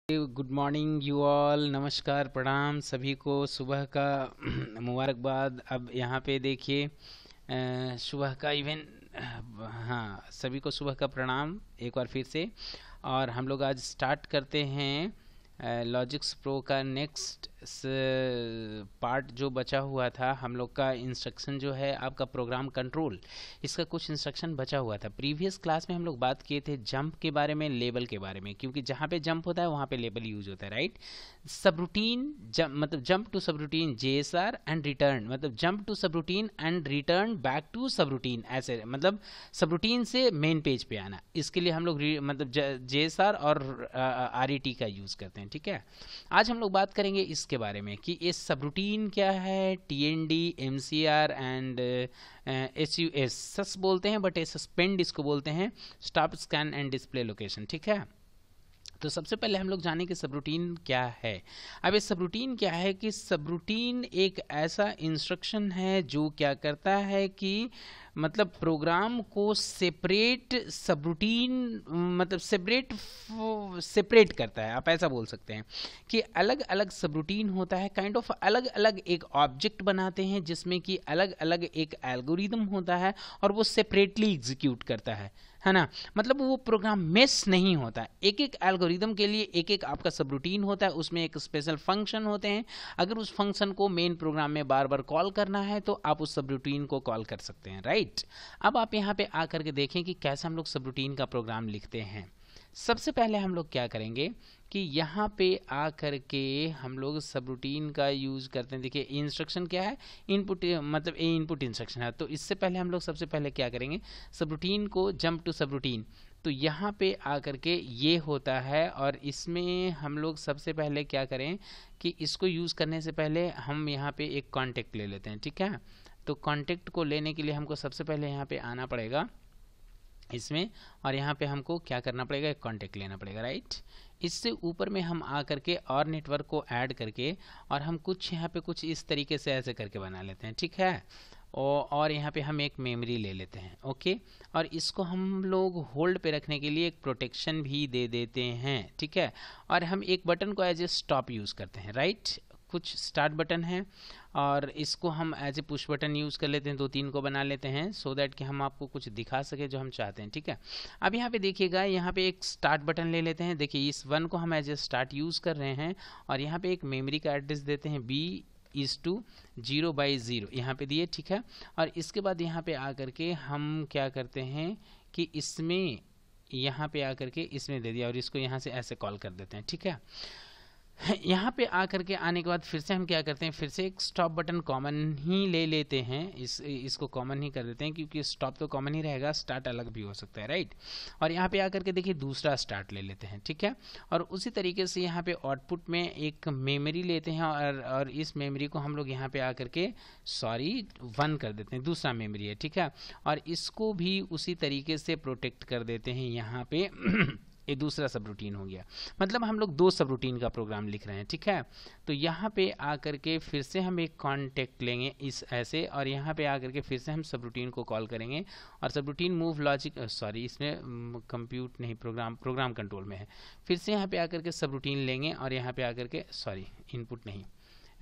Good morning you all, नमस्कार, प्रणाम सभी को सुबह का मुबारकबाद। अब यहाँ पे देखिए सुबह का इवेंट। हाँ, सभी को सुबह का प्रणाम एक बार फिर से। और हम लोग आज स्टार्ट करते हैं लॉजिक्स प्रो का नेक्स्ट पार्ट जो बचा हुआ था हम लोग का। इंस्ट्रक्शन जो है आपका प्रोग्राम कंट्रोल, इसका कुछ इंस्ट्रक्शन बचा हुआ था। प्रीवियस क्लास में हम लोग बात किए थे जंप के बारे में, लेबल के बारे में, क्योंकि जहाँ पे जंप होता है वहाँ पे लेबल यूज होता है, राइट। सब रूटीन मतलब jump to subroutine JSR and return, मतलब jump to subroutine and return back to subroutine, ऐसे मतलब सब रूटीन से मेन पेज पे आना। इसके लिए हम लोग मतलब जेएसआर और आरईटी का यूज करते हैं, ठीक है। आज हम लोग बात करेंगे इसके बारे में कि ये सब रूटीन क्या है। टीएनडी, एमसीआर एंड एसयूएस सस बोलते हैं, बट सस्पेंड इसको बोलते हैं, stop scan and display location, ठीक है। तो सबसे पहले हम लोग जाने कि सबरूटीन क्या है। अब ये सबरूटीन क्या है कि सबरूटीन एक ऐसा इंस्ट्रक्शन है जो क्या करता है कि मतलब प्रोग्राम को सेपरेट सबरूटीन, मतलब सेपरेट करता है। आप ऐसा बोल सकते हैं कि अलग अलग सबरूटीन होता है, काइंड ऑफ अलग अलग एक ऑब्जेक्ट बनाते हैं जिसमें कि अलग अलग एक एल्गोरिदम होता है और वो सेपरेटली एग्जीक्यूट करता है ना। मतलब वो प्रोग्राम मेस नहीं होता। एक एक एल्गोरिदम के लिए एक एक आपका सबरूटीन होता है, उसमें एक स्पेशल फंक्शन होते हैं। अगर उस फंक्शन को मेन प्रोग्राम में बार बार कॉल करना है तो आप उस सबरूटीन को कॉल कर सकते हैं, राइट। अब आप यहाँ पे आकर के देखें कि कैसे हम लोग सबरूटीन का प्रोग्राम लिखते हैं। सबसे पहले हम लोग क्या करेंगे कि यहाँ पे आकर के हम लोग सबरूटीन का यूज़ करते हैं। देखिए इंस्ट्रक्शन क्या है, इनपुट, मतलब ए इनपुट इंस्ट्रक्शन है। तो इससे पहले हम लोग सबसे पहले क्या करेंगे, सबरूटीन को जंप टू सबरूटीन। तो यहाँ पे आकर के ये होता है और इसमें हम लोग सबसे पहले क्या करें कि इसको यूज़ करने से पहले हम यहाँ पे एक कॉन्टेक्ट ले लेते हैं, ठीक है। तो कॉन्टेक्ट को लेने के लिए हमको सबसे पहले यहाँ पे आना पड़ेगा इसमें, और यहाँ पे हमको क्या करना पड़ेगा, एक कॉन्टेक्ट लेना पड़ेगा, राइट। इससे ऊपर में हम आ करके और नेटवर्क को ऐड करके और हम कुछ यहाँ पे कुछ इस तरीके से ऐसे करके बना लेते हैं, ठीक है। और यहाँ पे हम एक मेमोरी ले लेते हैं, ओके। और इसको हम लोग होल्ड पे रखने के लिए एक प्रोटेक्शन भी दे देते हैं, ठीक है। और हम एक बटन को एज ए स्टॉप यूज़ करते हैं, राइट। कुछ स्टार्ट बटन है और इसको हम as a push button use कर लेते हैं, दो तीन को बना लेते हैं सो दैट कि हम आपको कुछ दिखा सके जो हम चाहते हैं, ठीक है। अब यहाँ पे देखिएगा, यहाँ पे एक स्टार्ट बटन ले लेते हैं। देखिए इस वन को हम एज ए स्टार्ट यूज़ कर रहे हैं और यहाँ पे एक मेमोरी का एड्रेस देते हैं B=0/0 यहाँ पे दिए, ठीक है। और इसके बाद यहाँ पे आकर के हम क्या करते हैं कि इसमें यहाँ पे आकर के इसमें दे दिया और इसको यहाँ से ऐसे कॉल कर देते हैं, ठीक है। यहाँ पे आकर के आने के बाद फिर से हम क्या करते हैं, फिर से एक स्टॉप बटन कॉमन ही ले लेते हैं। इसको कॉमन ही कर देते हैं क्योंकि स्टॉप तो कॉमन ही रहेगा, स्टार्ट अलग भी हो सकता है, राइट। और यहाँ पे आकर के देखिए दूसरा स्टार्ट ले लेते हैं, ठीक है। और उसी तरीके से यहाँ पे आउटपुट में एक मेमोरी लेते हैं और इस मेमोरी को हम लोग यहाँ पे आकर के 1 कर देते हैं, दूसरा मेमोरी है, ठीक है। और इसको भी उसी तरीके से प्रोटेक्ट कर देते हैं यहाँ पे ये दूसरा सब रूटीन हो गया। मतलब हम लोग दो सब रूटीन का प्रोग्राम लिख रहे हैं, ठीक है। तो यहाँ पे आकर के फिर से हम एक कॉन्टेक्ट लेंगे इस ऐसे, और यहाँ पे आकर के फिर से हम सब रूटीन को कॉल करेंगे और सब रूटीन मूव लॉजिक, सॉरी इसमें कंप्यूट नहीं, प्रोग्राम कंट्रोल में है। फिर से यहाँ पे आकर के सब रूटीन लेंगे और यहाँ पे आकर के, सॉरी इनपुट नहीं,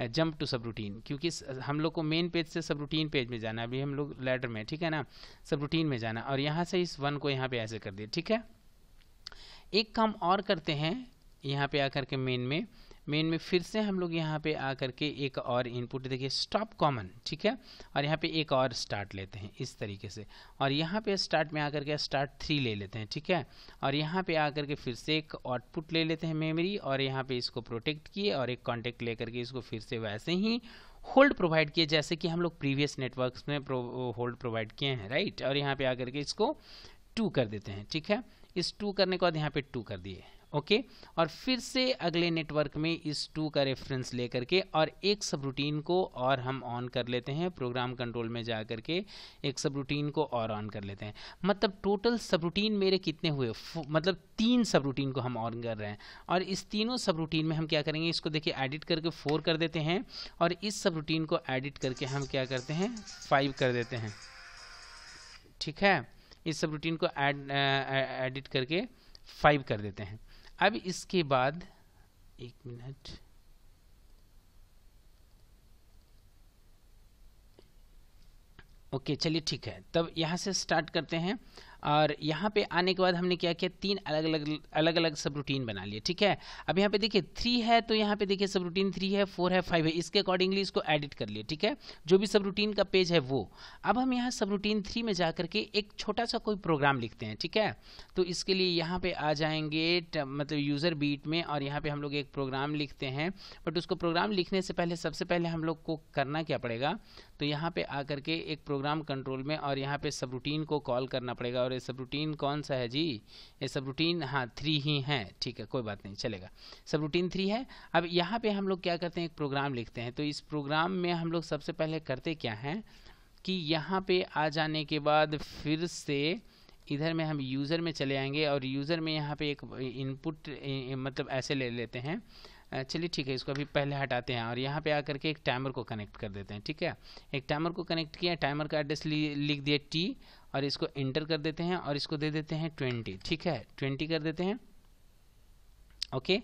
जंप टू सब रूटीन, क्योंकि हम लोग को मेन पेज से सब रूटीन पेज में जाना है। अभी हम लोग लैडर में, ठीक है ना, सब रूटीन में जाना, और यहाँ से इस 1 को यहाँ पे ऐसे कर दिया, ठीक है। एक काम और करते हैं, यहाँ पे आकर के मेन में फिर से हम लोग यहाँ पे आकर के एक और इनपुट, देखिए स्टॉप कॉमन, ठीक है। और यहाँ पे एक और स्टार्ट लेते हैं इस तरीके से, और यहाँ पे स्टार्ट में आकर के स्टार्ट 3 ले लेते हैं, ठीक है। और यहाँ पे आकर के फिर से एक आउटपुट ले लेते हैं मेमोरी, और यहाँ पे इसको प्रोटेक्ट किए और एक कॉन्टेक्ट लेकर के इसको फिर से वैसे ही होल्ड प्रोवाइड किए जैसे कि हम लोग प्रीवियस नेटवर्क्स में होल्ड प्रोवाइड किए हैं, राइट। और यहाँ पे आकर के इसको 2 कर देते हैं, ठीक है। इस 2 करने के बाद यहाँ पे 2 कर दिए, ओके। और फिर से अगले नेटवर्क में इस 2 का रेफरेंस लेकर के और एक सब रूटीन को और हम ऑन कर लेते हैं, प्रोग्राम कंट्रोल में जा करके एक सब रूटीन को और ऑन कर लेते हैं। मतलब टोटल सब रूटीन मेरे कितने हुए, मतलब 3 सब रूटीन को हम ऑन कर रहे हैं। और इस तीनों सब रूटीन में हम क्या करेंगे, इसको देखिए एडिट करके 4 कर देते हैं, और इस सब रूटीन को एडिट करके हम क्या करते हैं, 5 कर देते हैं, ठीक है। इस सब रूटीन को एडिट करके 5 कर देते हैं। अब इसके बाद एक मिनट, ओके चलिए ठीक है, तब यहाँ से स्टार्ट करते हैं। और यहाँ पे आने के बाद हमने क्या किया, तीन अलग अलग सब रूटीन बना लिए, ठीक है। अब यहाँ पे देखिए 3 है, तो यहाँ पे देखिए सब रूटीन 3 है, 4 है, 5 है, इसके अकॉर्डिंगली इसको एडिट कर लिए, ठीक है, जो भी सब रूटीन का पेज है वो। अब हम यहाँ सब रूटीन 3 में जा करके एक छोटा सा कोई प्रोग्राम लिखते हैं, ठीक है। तो इसके लिए यहाँ पे आ जाएंगे मतलब यूज़र बीट में, और यहाँ पे हम लोग एक प्रोग्राम लिखते हैं। बट उसको प्रोग्राम लिखने से पहले सबसे पहले हम लोग को करना क्या पड़ेगा, तो यहाँ पे आकर के एक प्रोग्राम कंट्रोल में, और यहाँ पे सब रूटीन को कॉल करना पड़ेगा। और ये सब रूटीन कौन सा है जी, ये सब रूटीन हाँ 3 ही है, ठीक है, कोई बात नहीं चलेगा, सब रूटीन 3 है। अब यहाँ पे हम लोग क्या करते हैं, एक प्रोग्राम लिखते हैं। तो इस प्रोग्राम में हम लोग सबसे पहले करते क्या हैं कि यहाँ पे आ जाने के बाद फिर से इधर में हम यूज़र में चले आएंगे, और यूज़र में यहाँ पे एक इनपुट मतलब ऐसे ले लेते हैं। चलिए ठीक है, इसको अभी पहले हटाते हैं, और यहाँ पे आकर के एक टाइमर को कनेक्ट कर देते हैं, ठीक है। एक टाइमर को कनेक्ट किया, टाइमर का एड्रेस लिख दिया टी, और इसको एंटर कर देते हैं, और इसको दे देते हैं 20, ठीक है, 20 कर देते हैं, ओके।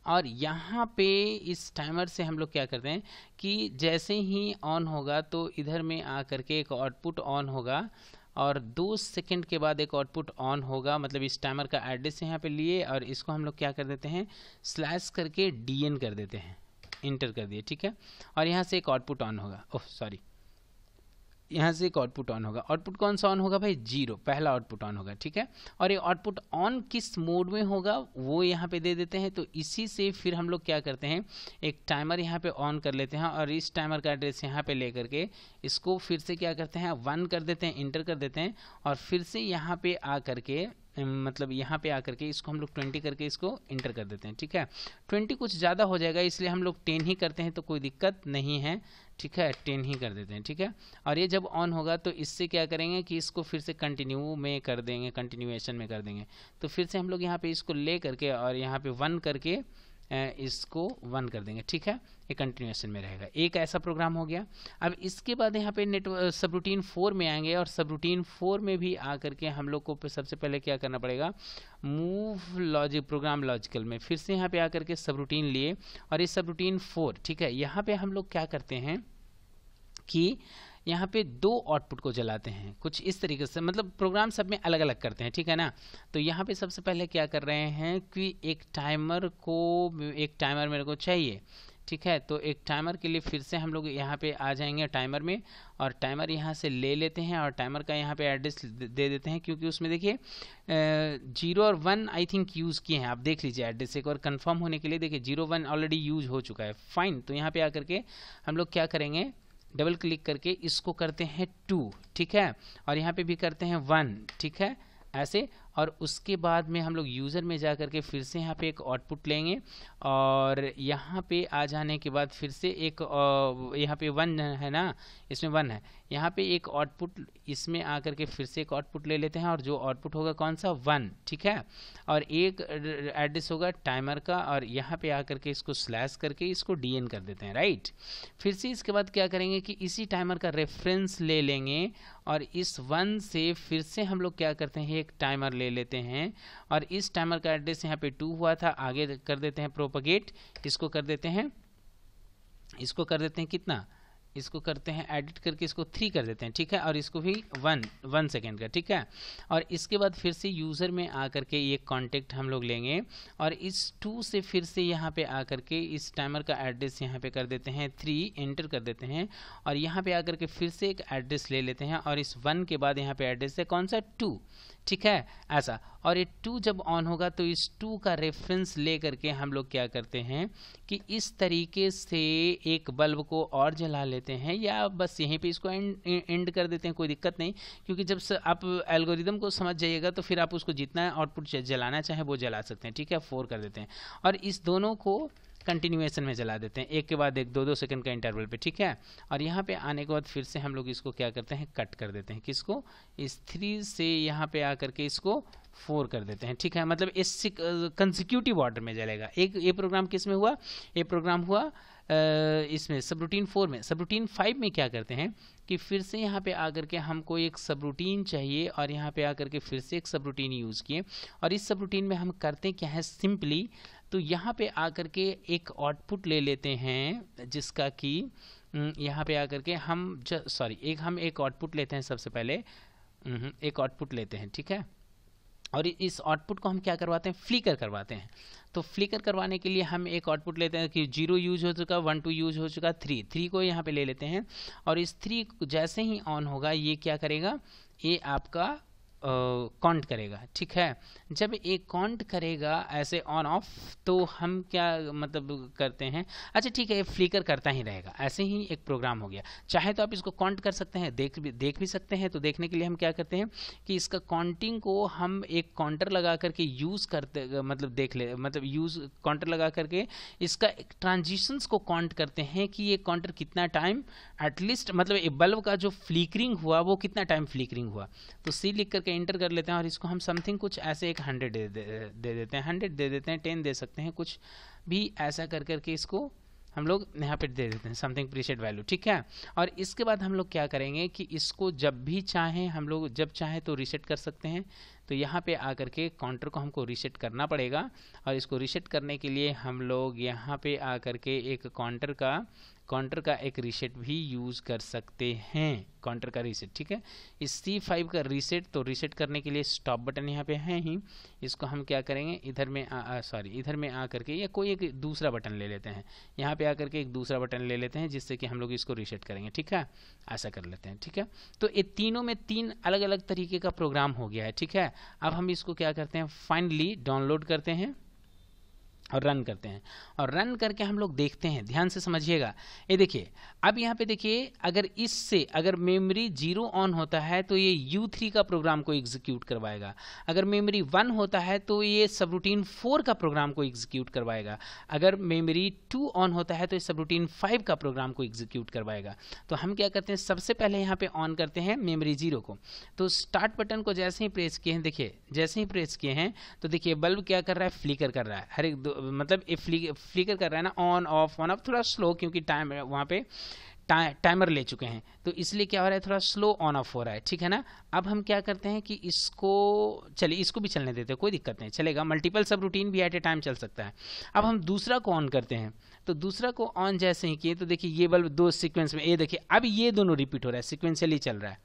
और यहाँ पे इस टाइमर से हम लोग क्या करते हैं कि जैसे ही ऑन होगा तो इधर में आकर के एक आउटपुट ऑन होगा, और 2 सेकंड के बाद एक आउटपुट ऑन होगा। मतलब इस टाइमर का एड्रेस यहाँ पे लिए, और इसको हम लोग क्या कर देते हैं, स्लैश करके डीएन कर देते हैं, इंटर कर दिए, ठीक है। और यहाँ से एक आउटपुट ऑन होगा, ओह सॉरी, यहाँ से एक आउटपुट ऑन होगा। आउटपुट कौन सा ऑन होगा भाई, 0, पहला आउटपुट ऑन होगा, ठीक है। और ये आउटपुट ऑन किस मोड में होगा वो यहाँ पे दे देते हैं। तो इसी से फिर हम लोग क्या करते हैं, एक टाइमर यहाँ पे ऑन कर लेते हैं, और इस टाइमर का एड्रेस यहाँ पे ले करके इसको फिर से क्या करते हैं, 1 कर देते हैं, इंटर कर देते हैं, और फिर से यहाँ पे आ करके मतलब यहाँ पे आकर के इसको हम लोग 20 करके इसको इंटर कर देते हैं, ठीक है। 20 कुछ ज़्यादा हो जाएगा, इसलिए हम लोग 10 ही करते हैं, तो कोई दिक्कत नहीं है, ठीक है, 10 ही कर देते हैं, ठीक है। और ये जब ऑन होगा तो इससे क्या करेंगे कि इसको फिर से कंटिन्यू में कर देंगे, कंटिन्यूएशन में कर देंगे। तो फिर से हम लोग यहाँ पे इसको ले करके और यहाँ पे 1 करके इसको 1 कर देंगे, ठीक है, ये कंटिन्यूएशन में रहेगा। एक ऐसा प्रोग्राम हो गया। अब इसके बाद यहाँ पे सब रूटीन 4 में आएंगे, और सब रूटीन 4 में भी आकर के हम लोग को सबसे पहले क्या करना पड़ेगा, मूव लॉजिक प्रोग्राम लॉजिकल में फिर से यहाँ पे आकर के सब रूटीन लिए, और इस सब रूटीन 4, ठीक है, यहाँ पे हम लोग क्या करते हैं कि यहाँ पे 2 आउटपुट को जलाते हैं, कुछ इस तरीके से, मतलब प्रोग्राम सब में अलग अलग करते हैं, ठीक है ना। तो यहाँ पे सबसे पहले क्या कर रहे हैं कि एक टाइमर मेरे को चाहिए, ठीक है। तो एक टाइमर के लिए फिर से हम लोग यहाँ पे आ जाएंगे टाइमर में, और टाइमर यहाँ से ले लेते हैं, और टाइमर का यहाँ पे एड्रेस दे देते हैं, क्योंकि उसमें देखिए 0 और 1 आई थिंक यूज़ किए हैं, आप देख लीजिए एड्रेस एक बार कंफर्म होने के लिए। देखिए 0 1 ऑलरेडी यूज हो चुका है, फाइन। तो यहाँ पे आकर के हम लोग क्या करेंगे, डबल क्लिक करके इसको करते हैं 2, ठीक है, और यहाँ पे भी करते हैं 1, ठीक है, ऐसे। और उसके बाद में हम लोग यूज़र में जा करके फिर से यहाँ पे एक आउटपुट लेंगे, और यहाँ पे आ जाने के बाद फिर से एक यहाँ पे 1 है ना, इसमें 1 है, यहाँ पे एक आउटपुट इसमें आकर के फिर से एक आउटपुट ले लेते हैं, और जो आउटपुट होगा कौन सा, 1, ठीक है। और एक एड्रेस होगा टाइमर का, और यहाँ पे आकर के इसको स्लैश करके इसको डीएन कर देते हैं, राइट। फिर से इसके बाद क्या करेंगे कि इसी टाइमर का रेफरेंस ले लेंगे, और इस 1 से फिर से हम लोग क्या करते हैं, एक टाइमर ले लेते हैं, और इस टाइमर का एड्रेस यहाँ पे 2 हुआ था, आगे कर देते हैं प्रोपगेट, इसको कर देते हैं कितना, इसको करते हैं एडिट करके इसको 3 कर देते हैं, ठीक है, और इसको भी 1 सेकेंड का, ठीक है। और इसके बाद फिर से यूज़र में आकर के ये कॉन्टेक्ट हम लोग लेंगे, और इस 2 से फिर से यहाँ पे आकर के इस टाइमर का एड्रेस यहाँ पे कर देते हैं 3, एंटर कर देते हैं, और यहाँ पे आकर के फिर से एक एड्रेस ले लेते हैं, और इस 1 के बाद यहाँ पे एड्रेस है कौन सा, 2, ठीक है, ऐसा। और ये 2 जब ऑन होगा तो इस 2 का रेफरेंस ले करके हम लोग क्या करते हैं कि इस तरीके से एक बल्ब को और जला लेते हैं, या बस यहीं पे इसको एंड कर देते हैं, कोई दिक्कत नहीं, क्योंकि जब आप एल्गोरिदम को समझ जाइएगा तो फिर आप उसको जितना आउटपुट जलाना चाहे वो जला सकते हैं, ठीक है। 4 कर देते हैं, और इस दोनों को कंटिन्यूएशन में जला देते हैं, एक के बाद एक 2-2 सेकंड का इंटरवल पे, ठीक है। और यहाँ पे आने के बाद फिर से हम लोग इसको क्या करते हैं, कट कर देते हैं, किसको, इस 3 से यहाँ पे आकर के इसको 4 कर देते हैं, ठीक है। मतलब इस कंसेक्यूटिव ऑर्डर में जलेगा। एक ये प्रोग्राम किस में हुआ, ये प्रोग्राम हुआ इसमें सब रूटीन 4 में। सब रूटीन 5 में क्या करते हैं कि फिर से यहाँ पे आकर के हमको एक सब रूटीन चाहिए, और यहाँ पे आकर के फिर से एक सब रूटीन यूज़ किए, और इस सब रूटीन में हम करते क्या है, सिंपली तो यहाँ पे आकर के एक आउटपुट ले लेते हैं जिसका कि यहाँ पे आकर के हम हम एक आउटपुट लेते हैं सबसे पहले। एक आउटपुट लेते हैं, ठीक है। और इस आउटपुट को हम क्या करवाते हैं, फ्लिकर करवाते हैं। तो फ्लिकर करवाने के लिए हम एक आउटपुट लेते हैं कि 0 यूज हो चुका, 1 2 यूज हो चुका, 3 को यहाँ पे ले लेते हैं। और इस 3 जैसे ही ऑन होगा ये क्या करेगा, ये आपका काउंट करेगा, ठीक है। जब एक काउंट करेगा ऐसे ऑन ऑफ, तो हम क्या मतलब करते हैं, अच्छा ठीक है, ये फ्लिकर करता ही रहेगा, ऐसे ही एक प्रोग्राम हो गया। चाहे तो आप इसको काउंट कर सकते हैं, देख भी सकते हैं। तो देखने के लिए हम क्या करते हैं कि इसका काउंटिंग को हम एक काउंटर लगा करके यूज़ करते, मतलब देख ले, मतलब यूज़ काउंटर लगा करके इसका ट्रांजिशंस को काउंट करते हैं कि ये काउंटर कितना टाइम एटलीस्ट, मतलब ये बल्ब का जो फ्लिकरिंग हुआ वो कितना टाइम फ्लिकरिंग हुआ। तो सी लिख करके इंटर कर लेते हैं और इसको हम समथिंग कुछ ऐसे एक 100 दे देते हैं, 100 दे देते हैं, 10 दे सकते हैं, कुछ भी ऐसा कर करके इसको हम लोग यहाँ पे दे देते हैं समथिंग प्रीसेट वैल्यू, ठीक है। और इसके बाद हम लोग क्या करेंगे कि इसको जब भी चाहें हम लोग, जब चाहें तो रीसेट कर सकते हैं। तो यहाँ पे आकर के काउंटर को हमको रीसेट करना पड़ेगा। और इसको रीसेट करने के लिए हम लोग यहाँ पे आकर के एक काउंटर का एक रीसेट भी यूज़ कर सकते हैं, काउंटर का रीसेट, ठीक है। इस C5 का रीसेट, तो रीसेट करने के लिए स्टॉप बटन यहाँ पे है ही, इसको हम क्या करेंगे, इधर में आकर के या कोई एक दूसरा बटन ले लेते हैं, यहाँ पे आकर के एक दूसरा बटन ले लेते हैं जिससे कि हम लोग इसको रीसेट करेंगे, ठीक है। ऐसा कर लेते हैं, ठीक है। तो ये तीनों में 3 अलग अलग तरीके का प्रोग्राम हो गया है, ठीक है। अब हम इसको क्या करते हैं, फाइनली डाउनलोड करते हैं और रन करते हैं। और रन करके हम लोग देखते हैं, ध्यान से समझिएगा। ये देखिए, अब यहाँ पे देखिए, अगर मेमोरी 0 ऑन होता है तो ये U3 का प्रोग्राम को एग्जीक्यूट करवाएगा। अगर मेमोरी 1 होता है तो ये सबरूटीन 4 का प्रोग्राम को एग्जीक्यूट करवाएगा। अगर मेमोरी 2 ऑन होता है तो ये सबरूटीन 5 का प्रोग्राम को एग्जीक्यूट करवाएगा। तो हम क्या करते हैं, सबसे पहले यहाँ पे ऑन करते हैं मेमोरी 0 को। तो स्टार्ट बटन को जैसे ही प्रेस किए हैं, देखिए जैसे ही प्रेस किए हैं तो देखिए बल्ब क्या कर रहा है, फ्लिकर कर रहा है। हर एक मतलब ये फ्लिकर कर रहा है ना, ऑन ऑफ, थोड़ा स्लो, क्योंकि टाइम वहाँ पे टाइमर ले चुके हैं, तो इसलिए क्या हो रहा है, थोड़ा स्लो ऑन ऑफ हो रहा है, ठीक है ना। अब हम क्या करते हैं कि इसको भी चलने देते हैं, कोई दिक्कत नहीं, चलेगा। मल्टीपल सब रूटीन भी एट ए टाइम चल सकता है। अब हम दूसरा को ऑन करते हैं, तो दूसरा को ऑन जैसे ही किए तो देखिए ये बल्ब 2 सीक्वेंस में, ये देखिए अब ये दोनों रिपीट हो रहा है, सिक्वेंशियली चल रहा है,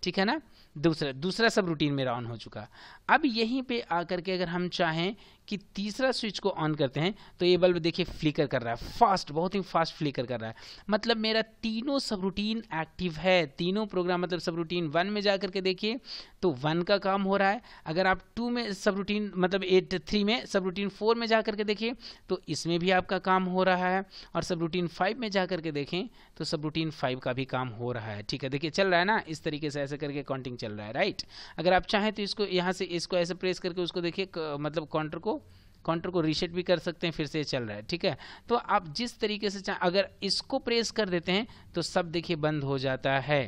ठीक है ना। दूसरा सब रूटीन मेरा ऑन हो चुका। अब यहीं पे आकर के अगर हम चाहें कि तीसरा स्विच को ऑन करते हैं तो ये बल्ब देखिए फ्लिकर कर रहा है, फास्ट, बहुत ही फास्ट फ्लिकर कर रहा है। मतलब मेरा तीनों सब रूटीन एक्टिव है, तीनों प्रोग्राम। मतलब सब रूटीन 1 में जाकर के देखिए तो 1 का काम हो रहा है। अगर आप 2 में सब रूटीन, मतलब 3 में सब रूटीन 4 में जाकर के देखिए तो इसमें भी आपका काम हो रहा है। और सब रूटीन 5 में जाकर के देखें तो सब रूटीन 5 का भी काम हो रहा है, ठीक है। देखिए चल रहा है ना, इस तरीके से ऐसे करके काउंटिंग चल रहा है, राइट। अगर आप चाहें तो इसको यहाँ से इसको ऐसे प्रेस करके उसको देखिए, मतलब काउंटर को रीसेट भी कर सकते हैं, फिर से चल रहा है, ठीक है। तो आप जिस तरीके से चाहें, अगर इसको प्रेस कर देते हैं तो सब देखिए बंद हो जाता है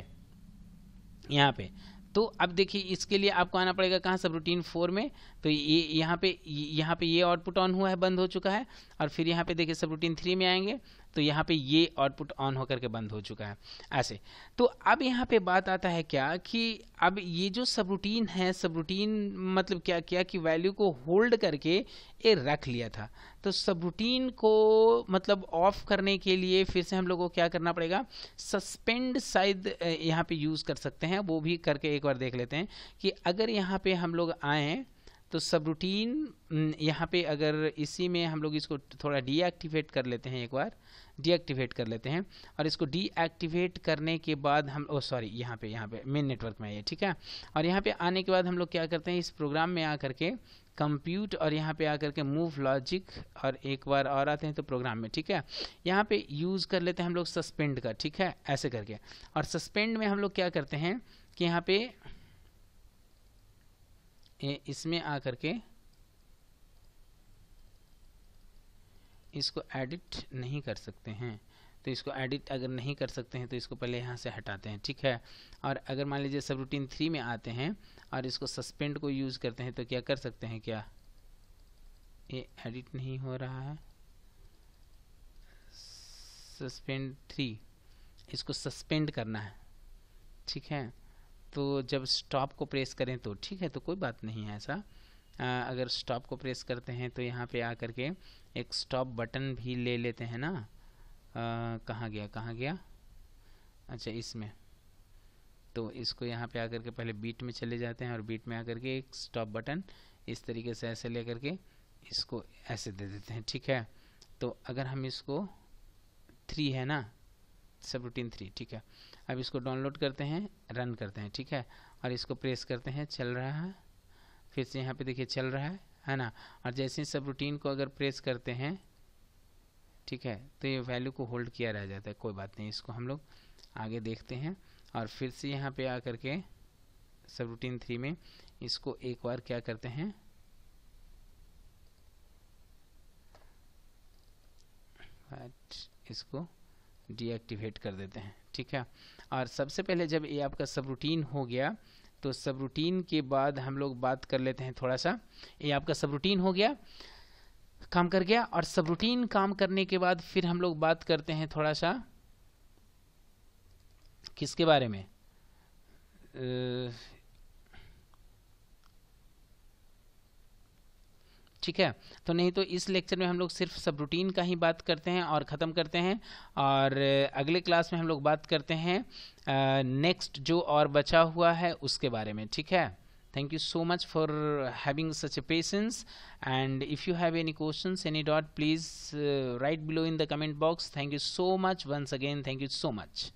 यहाँ पे। तो अब देखिए इसके लिए आपको आना पड़ेगा कहाँ, सब रूटीन 4 में। तो ये यहाँ पे ये आउटपुट ऑन हुआ है, बंद हो चुका है। और फिर यहाँ पे देखिए सब रूटीन 3 में आएंगे तो यहाँ पे ये आउटपुट ऑन होकर के बंद हो चुका है, ऐसे। तो अब यहाँ पे बात आता है क्या कि अब ये जो सब रूटीन है, सब रूटीन मतलब क्या किया कि वैल्यू को होल्ड करके ये रख लिया था। तो सब रूटीन को मतलब ऑफ करने के लिए फिर से हम लोग को क्या करना पड़ेगा, सस्पेंड शायद यहाँ पे यूज़ कर सकते हैं, वो भी करके एक बार देख लेते हैं कि अगर यहाँ पे हम लोग आएँ तो सब रूटीन यहाँ पे अगर इसी में हम लोग इसको थोड़ा डीएक्टिवेट कर लेते हैं, एक बार डीएक्टिवेट कर लेते हैं। और इसको डीएक्टिवेट करने के बाद हम यहाँ पे मेन नेटवर्क में आइए, ठीक है। और यहाँ पे आने के बाद हम लोग क्या करते हैं, इस प्रोग्राम में आकर के कंप्यूट और यहाँ पे आकर के मूव लॉजिक, और एक बार और आते हैं तो प्रोग्राम में, ठीक है। यहाँ पे यूज़ कर लेते हैं हम लोग सस्पेंड का, ठीक है, ऐसे करके। और सस्पेंड में हम लोग क्या करते हैं कि यहाँ पे इसमें आकर के इसको एडिट नहीं कर सकते हैं। तो इसको एडिट अगर नहीं कर सकते हैं तो इसको पहले यहाँ से हटाते हैं, ठीक है। और अगर मान लीजिए सब रूटीन 3 में आते हैं और इसको सस्पेंड को यूज़ करते हैं तो क्या कर सकते हैं, क्या ये एडिट नहीं हो रहा है, सस्पेंड 3, इसको सस्पेंड करना है, ठीक है। तो जब स्टॉप को प्रेस करें तो ठीक है, तो कोई बात नहीं है ऐसा, अगर स्टॉप को प्रेस करते हैं तो यहाँ पे आकर के एक स्टॉप बटन भी ले लेते हैं ना। कहाँ गया कहाँ गया, अच्छा इसमें। तो इसको यहाँ पे आकर के पहले बीट में चले जाते हैं और बीट में आकर के एक स्टॉप बटन इस तरीके से ऐसे लेकर के इसको ऐसे दे देते हैं, ठीक है। तो अगर हम इसको 3 है ना, सब रूटीन 3, ठीक है। अब इसको डाउनलोड करते हैं, रन करते हैं, ठीक है, और इसको प्रेस करते हैं, चल रहा है। फिर से यहाँ पे देखिए चल रहा है ना। और जैसे ही सब रूटीन को अगर प्रेस करते हैं, ठीक है, तो ये वैल्यू को होल्ड किया रह जाता है, कोई बात नहीं। इसको हम लोग आगे देखते हैं और फिर से यहाँ पे आकर के सब रूटीन 3 में इसको एक बार क्या करते हैं, इसको डीएक्टिवेट कर देते हैं, ठीक है। और सबसे पहले जब ये आपका सब रूटीन हो गया तो सब रूटीन के बाद हम लोग बात कर लेते हैं थोड़ा सा। ये आपका सब रूटीन हो गया, काम कर गया, और सब रूटीन काम करने के बाद फिर हम लोग बात करते हैं थोड़ा सा किसके बारे में, ठीक है। तो नहीं तो इस लेक्चर में हम लोग सिर्फ सब रूटीन का ही बात करते हैं और ख़त्म करते हैं, और अगले क्लास में हम लोग बात करते हैं नेक्स्ट जो और बचा हुआ है उसके बारे में, ठीक है। Thank you so much for having such a patience, and if you have any questions, any doubt, please write below in the comment box. Thank you so much once again. Thank you so much.